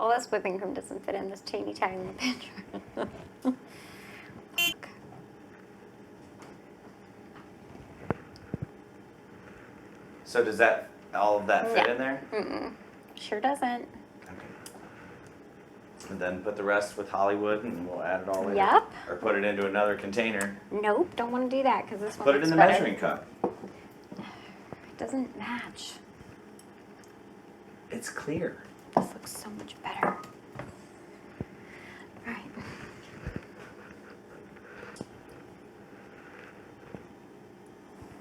All this whipping cream doesn't fit in this teeny tiny pitcher. So does that, all of that fit No. in there? Mm-mm. Sure doesn't. And then put the rest with Hollywood and we'll add it all in. Yep. Or put it into another container. Nope, don't want to do that because this one Put it looks in the better. measuring cup. It doesn't match. It's clear. This looks so much better. Right.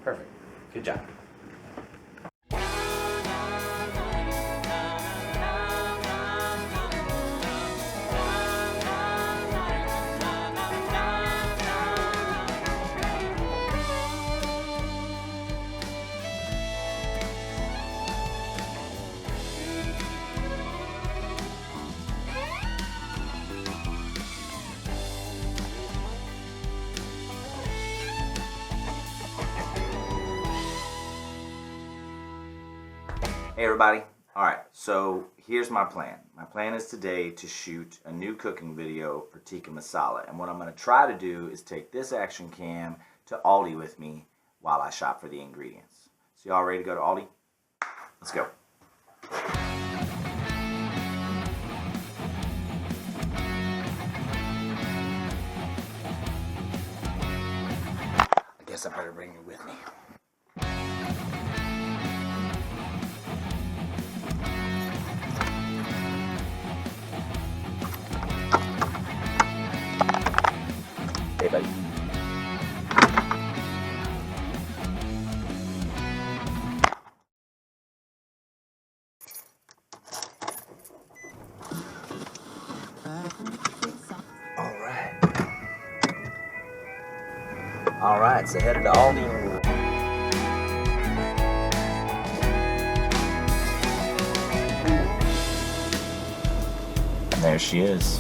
Perfect. Good job. Hey everybody. Alright, so here's my plan. My plan is today to shoot a new cooking video for Tikka Masala. And what I'm going to try to do is take this action cam to Aldi with me while I shop for the ingredients. So y'all ready to go to Aldi? Let's go. I guess I better bring you with me. Hey, buddy. All right, so headed to Aldi. And there she is.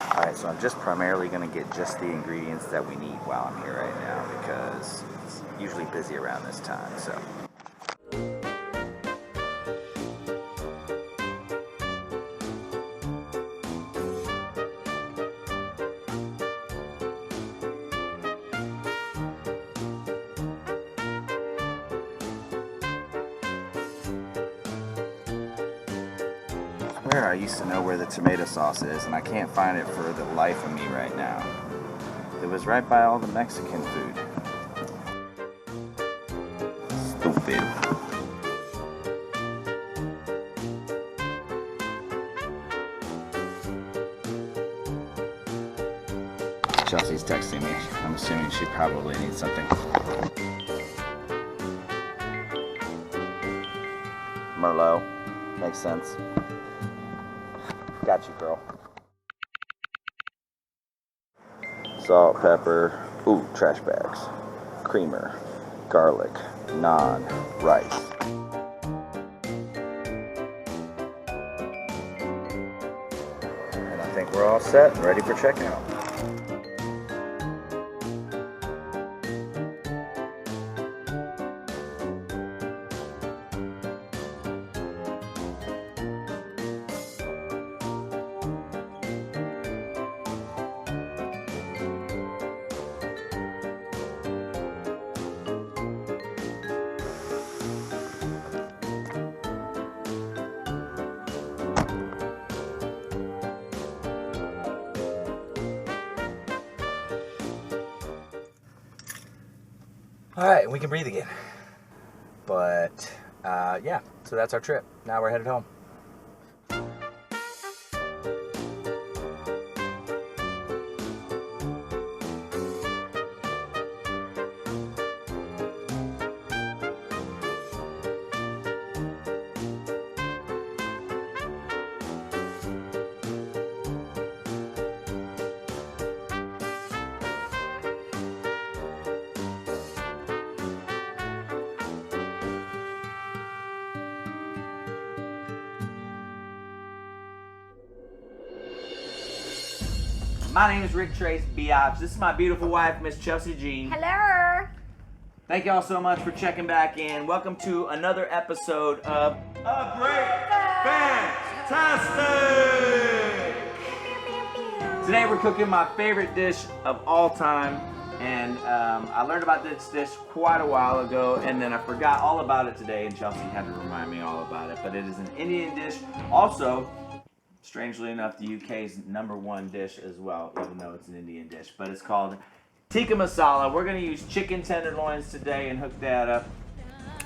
Alright, so I'm just primarily going to get just the ingredients that we need while I'm here right now because it's usually busy around this time, so. I used to know where the tomato sauce is, and I can't find it for the life of me right now. It was right by all the Mexican food. Stupid. Chelsea's texting me. I'm assuming she probably needs something. Merlot. Makes sense. Got you, girl. Salt, pepper, ooh, trash bags, creamer, garlic, naan, rice. And I think we're all set and ready for checkout. All right, we can breathe again. But yeah, so that's our trip. Now we're headed home. My name is Rick Trace Biatch. This is my beautiful wife, Miss Chelsea Jean. Hello. Thank y'all so much for checking back in. Welcome to another episode of A Great Fantastic! Today we're cooking my favorite dish of all time. And I learned about this dish quite a while ago, and then I forgot all about it today, and Chelsea had to remind me all about it. But it is an Indian dish. Also, strangely enough, the UK's #1 dish as well, even though it's an Indian dish. But it's called Tikka Masala. We're going to use chicken tenderloins today and hook that up.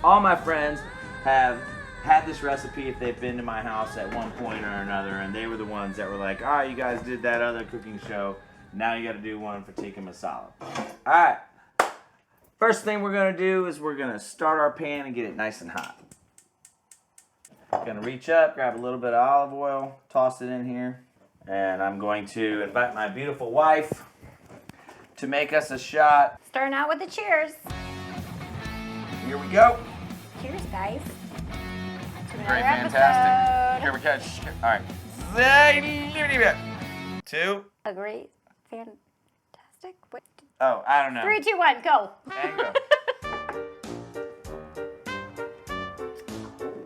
All my friends have had this recipe if they've been to my house at one point or another, and they were the ones that were like, all right, you guys did that other cooking show. Now you got to do one for Tikka Masala. All right. First thing we're going to do is we're going to start our pan and get it nice and hot. Going to reach up, grab a little bit of olive oil, toss it in here. And I'm going to invite my beautiful wife to make us a shot. Starting out with the cheers. Here we go. Cheers, guys. Great, fantastic. Here we go. All right. 2. A great fantastic. What? Oh, I don't know. 3, 2, 1, go. And go.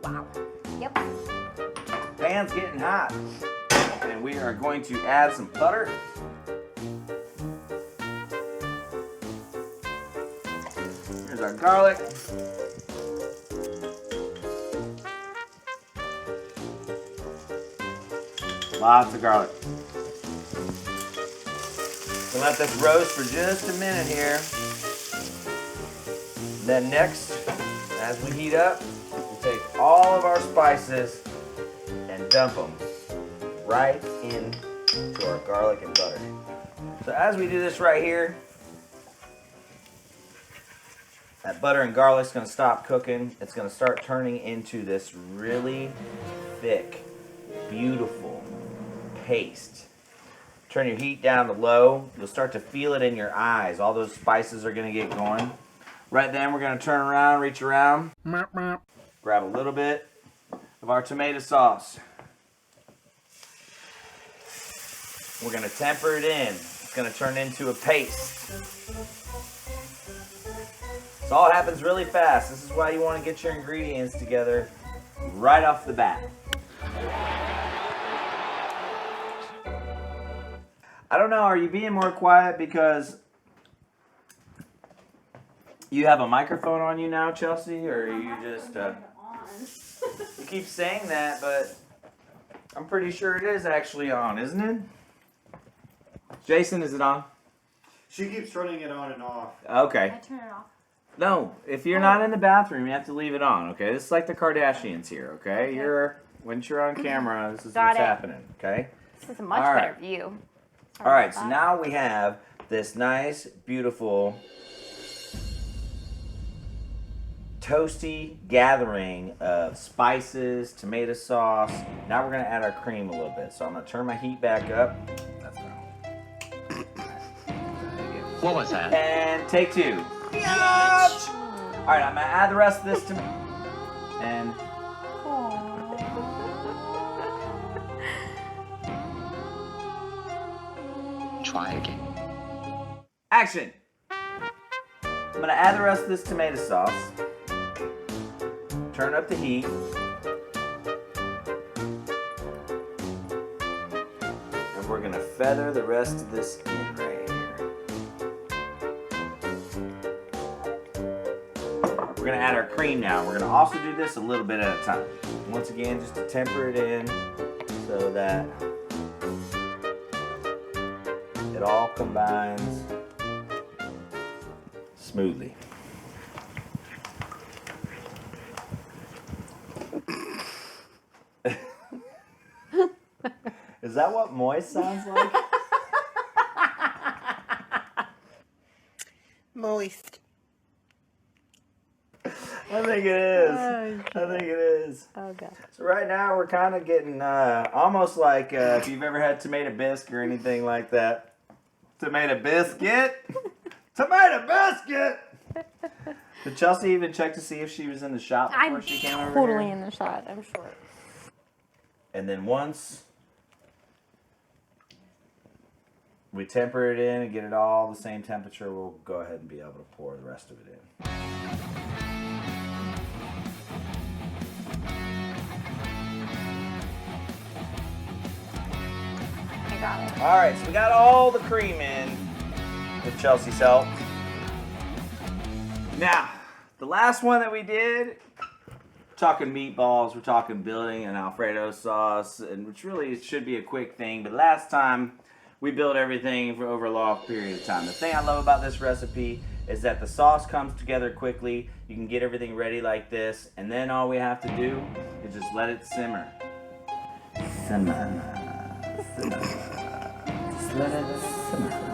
Wow. Yep. Pan's getting hot. And we are going to add some butter. Here's our garlic. Lots of garlic. We'll let this roast for just a minute here. Then next, as we heat up, we'll take all of our spices and dump them right into our garlic and butter. So as we do this right here, that butter and garlic is going to stop cooking. It's going to start turning into this really thick, beautiful paste. Turn your heat down to low. You'll start to feel it in your eyes. All those spices are going to get going. Right then, we're going to turn around, reach around, grab a little bit of our tomato sauce. We're going to temper it in. It's going to turn into a paste. So all happens really fast. This is why you want to get your ingredients together right off the bat. I don't know, are you being more quiet because you have a microphone on you now, Chelsea, or are you just... You keep saying that, but I'm pretty sure it is actually on, isn't it? Jason, is it on? She keeps turning it on and off. Okay. I turn it off. No, if you're not in the bathroom, you have to leave it on, okay? This is like the Kardashians here, okay? Once you're on camera, this is what's happening, okay? This is a much better view. All right, so now we have this nice, beautiful, toasty gathering of spices, tomato sauce. Now we're going to add our cream a little bit. So I'm going to turn my heat back up. That's wrong. What was that? And take 2. All right, I'm going to add the rest of this to and Try again. action. I'm going to add the rest of this tomato sauce. Turn up the heat. And we're going to feather the rest of this in right here. We're going to add our cream now. We're going to also do this a little bit at a time. Once again, just to temper it in so that it all combines smoothly. Is that what moist sounds like? Moist. I think it is. I think it is. Oh, God. So right now we're kind of getting almost like if you've ever had tomato bisque or anything like that. Tomato biscuit? Tomato biscuit! Did Chelsea even check to see if she was in the shot before she came over here? I'm totally in the shot, I'm sure. And then once we temper it in and get it all the same temperature, we'll go ahead and be able to pour the rest of it in. I got it. All right, so we got all the cream in with Chelsea's help. Now, the last one that we did, we're talking meatballs, we're talking building an Alfredo sauce, and which really should be a quick thing, but last time we built everything for over a long period of time. The thing I love about this recipe is that the sauce comes together quickly. You can get everything ready like this, and then all we have to do is just let it simmer. Simmer. Simmer. Just let it simmer.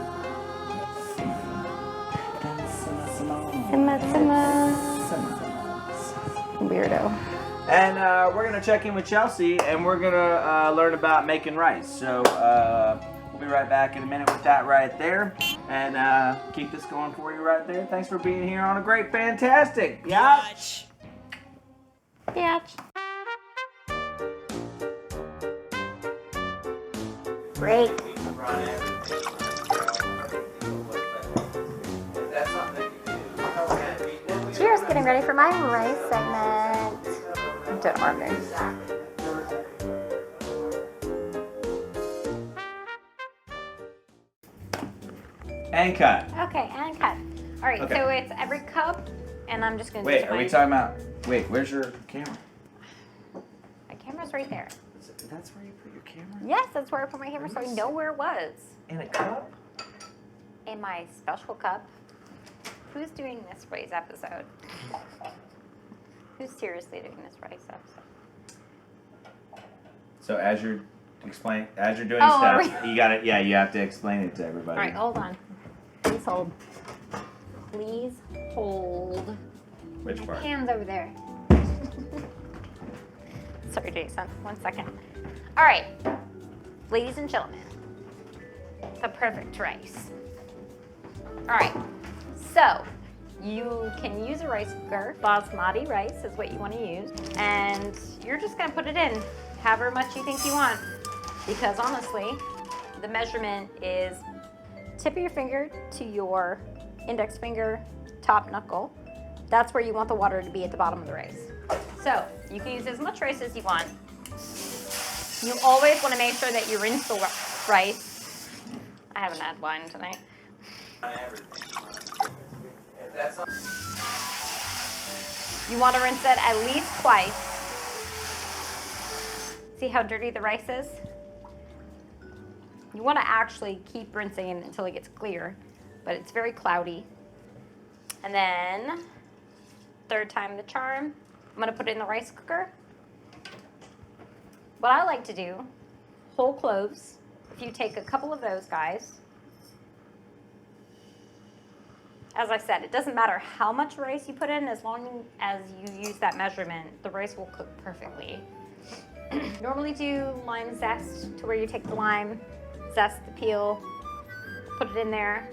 Weirdo. And we're gonna check in with Chelsea, and we're gonna learn about making rice. So we'll be right back in a minute with that right there, and keep this going for you right there. Thanks for being here on a great, fantastic biatch. Biatch. Great. Cheers, getting ready for my rice segment. Don't harm me. And cut. Okay, and cut. All right, Okay. so it's every cup, and I'm just going to Wait, are we talking about? Wait, where's your camera? My camera's right there. That's where you put your camera? Yes, that's where I put my camera, so I know where it was. In a cup? In my special cup. Who's doing this rice episode? Who's seriously doing this rice episode? So as you're doing Oh, stuff, are you got it. Yeah, you have to explain it to everybody. All right, hold on. Please hold. Please hold. Which My part? hand's over there. Sorry, Jason. 1 second. All right, ladies and gentlemen, the perfect rice. All right, so you can use a rice cooker. Basmati rice is what you want to use, and you're just gonna put it in however much you think you want, because honestly, the measurement is tip of your finger to your index finger, top knuckle. That's where you want the water to be at the bottom of the rice. So you can use as much rice as you want. You always want to make sure that you rinse the rice. I haven't had wine tonight. You want to rinse it at least twice. See how dirty the rice is? You want to actually keep rinsing it until it gets clear, but it's very cloudy. And then, third time the charm, I'm gonna put it in the rice cooker. What I like to do, whole cloves, if you take a couple of those guys, as I said, it doesn't matter how much rice you put in, as long as you use that measurement, the rice will cook perfectly. Normally do lime zest, to where you take the lime, zest the peel, put it in there.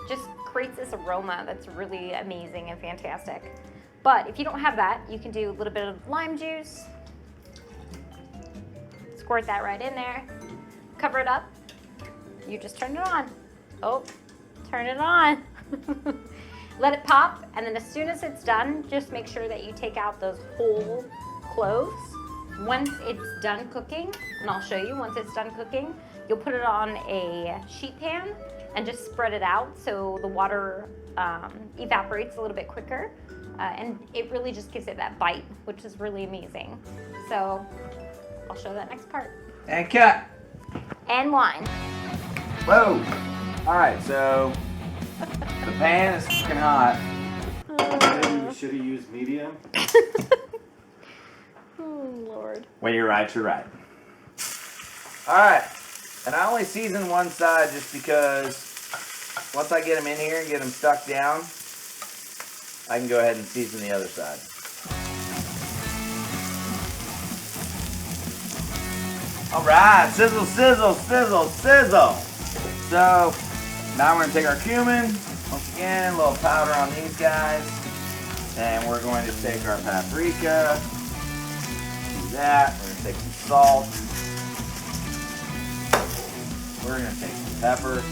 Just creates this aroma that's really amazing and fantastic. But if you don't have that, you can do a little bit of lime juice, squirt that right in there, cover it up, you just turn it on. Oh, turn it on. Let it pop, and then as soon as it's done, just make sure that you take out those whole cloves. Once it's done cooking, and I'll show you, once it's done cooking, you'll put it on a sheet pan and just spread it out so the water evaporates a little bit quicker. And it really just gives it that bite, which is really amazing. So I'll show that next part. And cut. And wine. Whoa. All right, so the pan is cooking hot. You should have used medium. Oh, Lord. When you're right, you're right. All right, and I only season one side just because once I get them in here and get them stuck down, I can go ahead and season the other side. All right, sizzle, sizzle, sizzle, sizzle. So now we're gonna take our cumin, once again, a little powder on these guys, and we're going to take our paprika, do that. We're gonna take some salt. We're gonna take some pepper.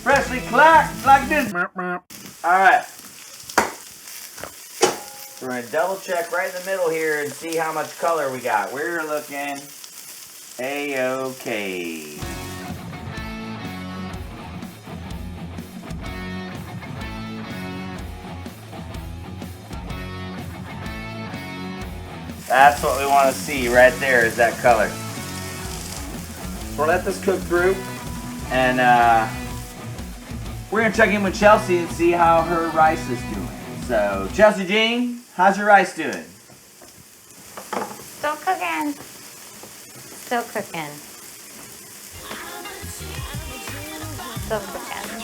freshly clacked like this. Alright. We're going to double check right in the middle here and see how much color we got. We're looking A-OK. That's what we want to see right there, is that color. We'll let this cook through, and we're going to check in with Chelsea and see how her rice is doing. So, Chelsea Jean, how's your rice doing? Still cooking. Still cooking. Still cooking.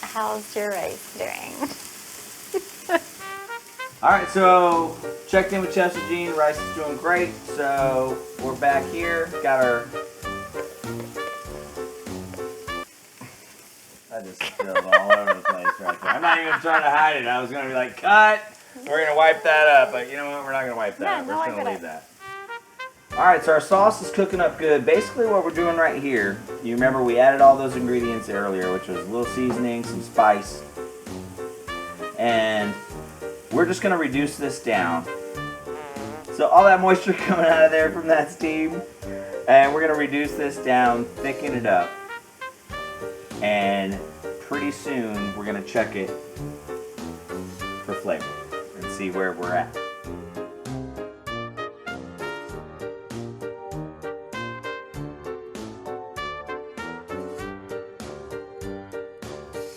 How's your rice doing? Alright, so checked in with Chelsea Jean. Rice is doing great. So we're back here. Got our. I just spilled all over the place right there. I'm not even trying to hide it. I was going to be like, cut. We're going to wipe that up. But you know what? We're not going to wipe that up. We're just going to leave that. Alright, so our sauce is cooking up good. Basically what we're doing right here, you remember we added all those ingredients earlier, which was a little seasoning, some spice, and we're just going to reduce this down. So all that moisture coming out of there from that steam, and we're going to reduce this down, thicken it up, and pretty soon we're going to check it for flavor and see where we're at.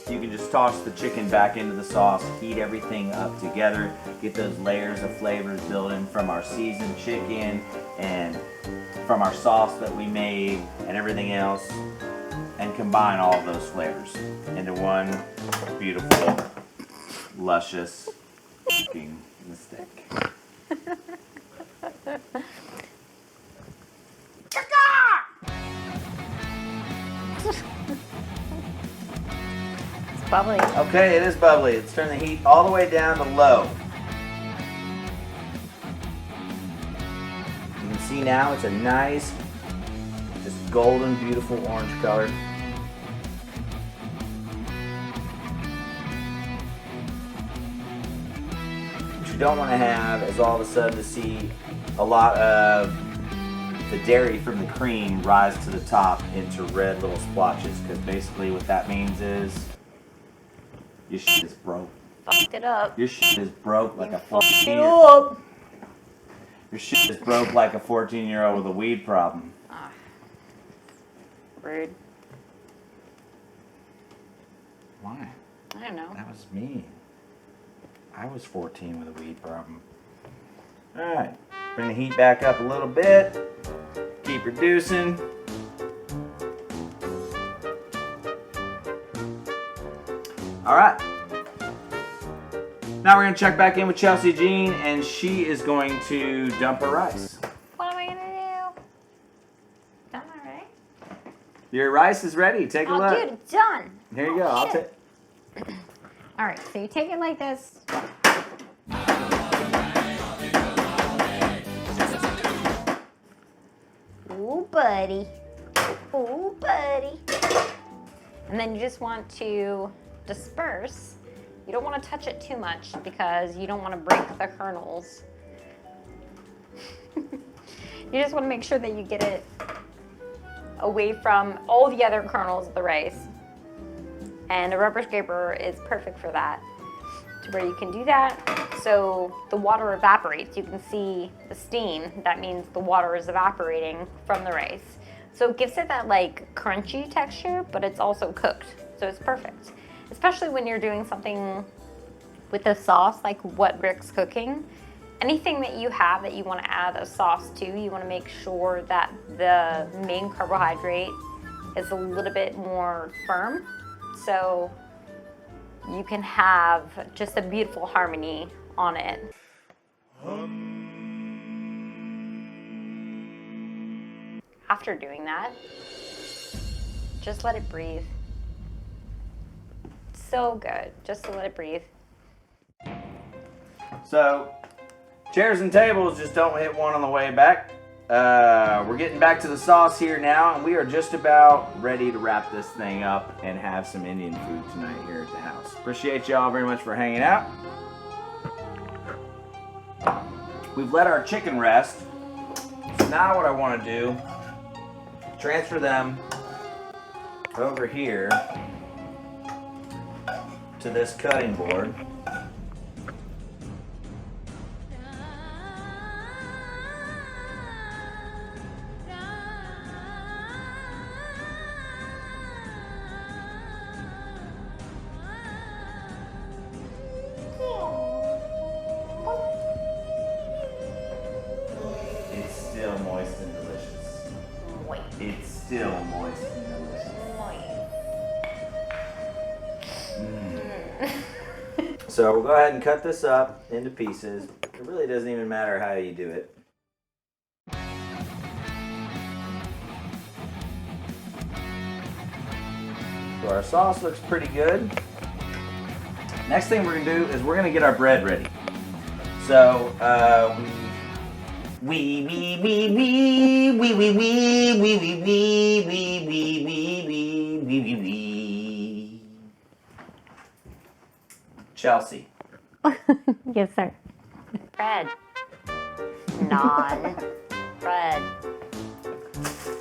You can just toss the chicken back into the sauce, heat everything up together, get those layers of flavors building from our seasoned chicken and from our sauce that we made and everything else, and combine all of those flavors into one beautiful, luscious cooking mistake. Bubbly. Okay, it is bubbly. Let's turn the heat all the way down to low. You can see now it's a nice, just golden, beautiful orange color. What you don't want to have is all of a sudden to see a lot of the dairy from the cream rise to the top into red little splotches, because basically what that means is your shit is broke. Fucked it up. Your shit is broke like a Fucked it 14-year-old. up. Your shit is broke like a 14-year-old with a weed problem. Ah. Rude. Why? I don't know. That was me. I was 14 with a weed problem. Alright. Bring the heat back up a little bit. Keep reducing. Alright. Now we're going to check back in with Chelsea Jean, and she is going to dump her rice. What am I gonna do? Done already? Your rice is ready. Take a Oh, look. dude, it's done. Here you go. I'll shit. take. All right, so you take it like this. Ooh, buddy. Ooh, buddy. And then you just want to disperse. You don't want to touch it too much because you don't want to break the kernels. You just want to make sure that you get it away from all the other kernels of the rice. And a rubber scraper is perfect for that, to where you can do that so the water evaporates. You can see the steam. That means the water is evaporating from the rice. So it gives it that like crunchy texture, but it's also cooked. So it's perfect. Especially when you're doing something with a sauce like what Rick's cooking. Anything that you have that you want to add a sauce to, you want to make sure that the main carbohydrate is a little bit more firm. So you can have just a beautiful harmony on it. After doing that, just let it breathe. So good, just to let it breathe. So, chairs and tables, just don't hit one on the way back. we're getting back to the sauce here now, and we are just about ready to wrap this thing up and have some Indian food tonight here at the house. Appreciate y'all very much for hanging out. We've let our chicken rest. So now what I want to do, transfer them over here to this cutting board. It's still moist and delicious. Moist. It's still moist and delicious. So we'll go ahead and cut this up into pieces. It really doesn't even matter how you do it. So our sauce looks pretty good. Next thing we're gonna do is we're gonna get our bread ready. So Chelsea. Yes, sir. Bread. Non-bread.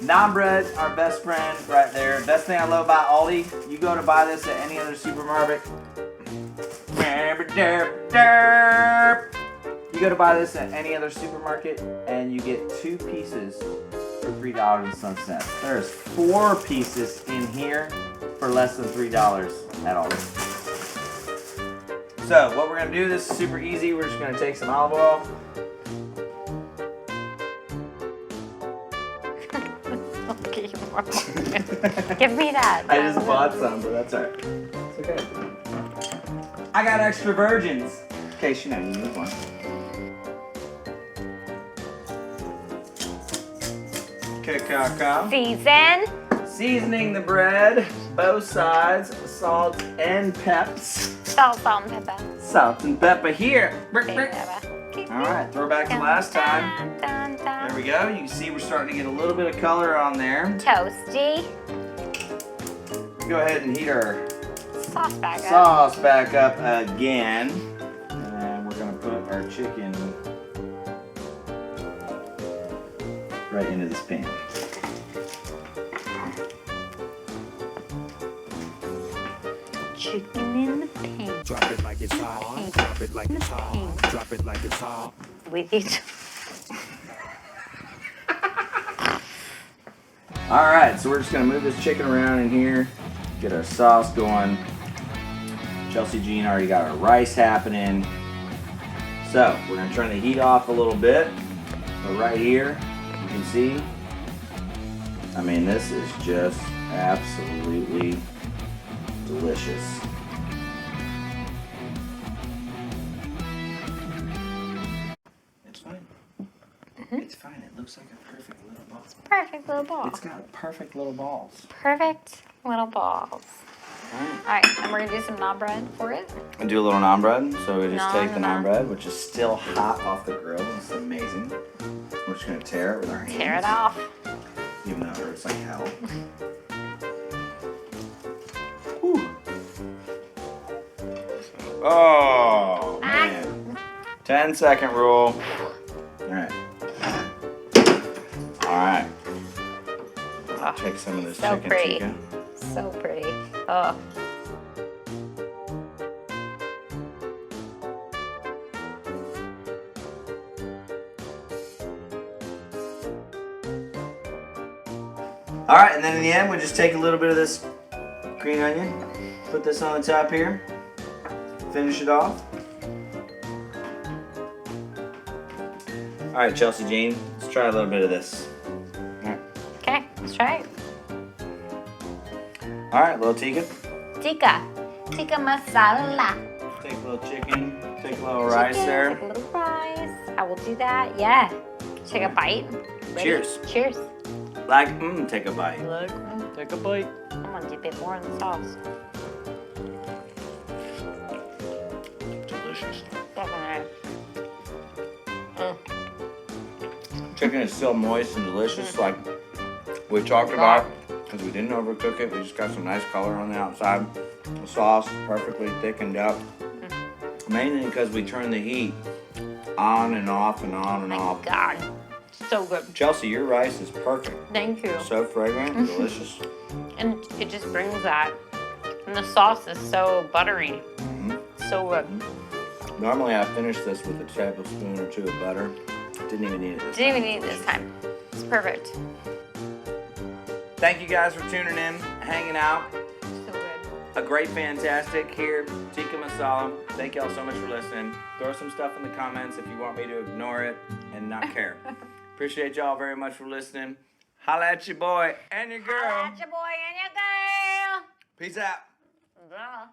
Non-bread, our best friend right there. Best thing I love about Aldi, you go to buy this at any other supermarket. You go to buy this at any other supermarket and you get 2 pieces for $3 and some cents. There's 4 pieces in here for less than $3 at Aldi. So what we're gonna do, this is super easy. We're just gonna take some olive oil. Give me that. I just bought some, but that's alright. It's okay. I got extra virgins. In case you know, you need one. Cacao. Season. Seasoning the bread, both sides, salt and peps. Salt and pepper. Salt and pepper here. Alright, throw back to last time. There we go. You can see we're starting to get a little bit of color on there. Toasty. Go ahead and heat our Sauce back up. sauce back up again. And we're going to put our chicken right into this pan. Chicken in the pan. Drop it like it's hot. Drop it like it's hot. Drop it like it's hot. With each. Alright, so we're just going to move this chicken around in here. Get our sauce going. Chelsea Jean already got our rice happening. So, we're going to turn the heat off a little bit. But right here, you can see, I mean, this is just absolutely delicious. It's fine. It's fine. It looks like a perfect little ball. Perfect little ball. It's got perfect little balls. Perfect little balls. Alright, and we're gonna do some naan bread for it. And do a little naan bread. So we just take the Naan. naan bread, which is still hot off the grill. It's amazing. We're just gonna tear it with our hands. Tear it off. Even though it hurts like hell. Whew. Oh man. 10-second rule. Alright. Alright. Take some of this So chicken pretty. tikka. So pretty. Oh. Alright, and then in the end, we just take a little bit of this green onion, put this on the top here, finish it off. Alright, Chelsea Jean, let's try a little bit of this. Okay, let's try it. Alright, little Tikka. Tikka. Tikka masala. Take a little chicken, take a little rice Chicken, there. Take a little rice. I will do that. Yeah. Take a bite. Ready? Cheers. Cheers. Take a bite. Look. Take a bite. I'm gonna dip it more in the sauce. Delicious. Definitely. Chicken chicken is still moist and delicious, like we talked about, because we didn't overcook it. We just got some nice color on the outside. The sauce perfectly thickened up. Mainly because we turned the heat on and off and on and off. God, so good. Chelsea, your rice is perfect. Thank you. So fragrant and delicious. And it just brings that. And the sauce is so buttery. So good. Normally I finish this with a tablespoon or two of butter. Didn't even need it this Didn't time. even need it this time. It's perfect. Thank you guys for tuning in, hanging out. So good. A great, fantastic here, Tikka Masala. Thank y'all so much for listening. Throw some stuff in the comments if you want me to ignore it and not care. Appreciate y'all very much for listening. Holla at your boy and your girl. Holla at your boy and your girl. Peace out. Bye.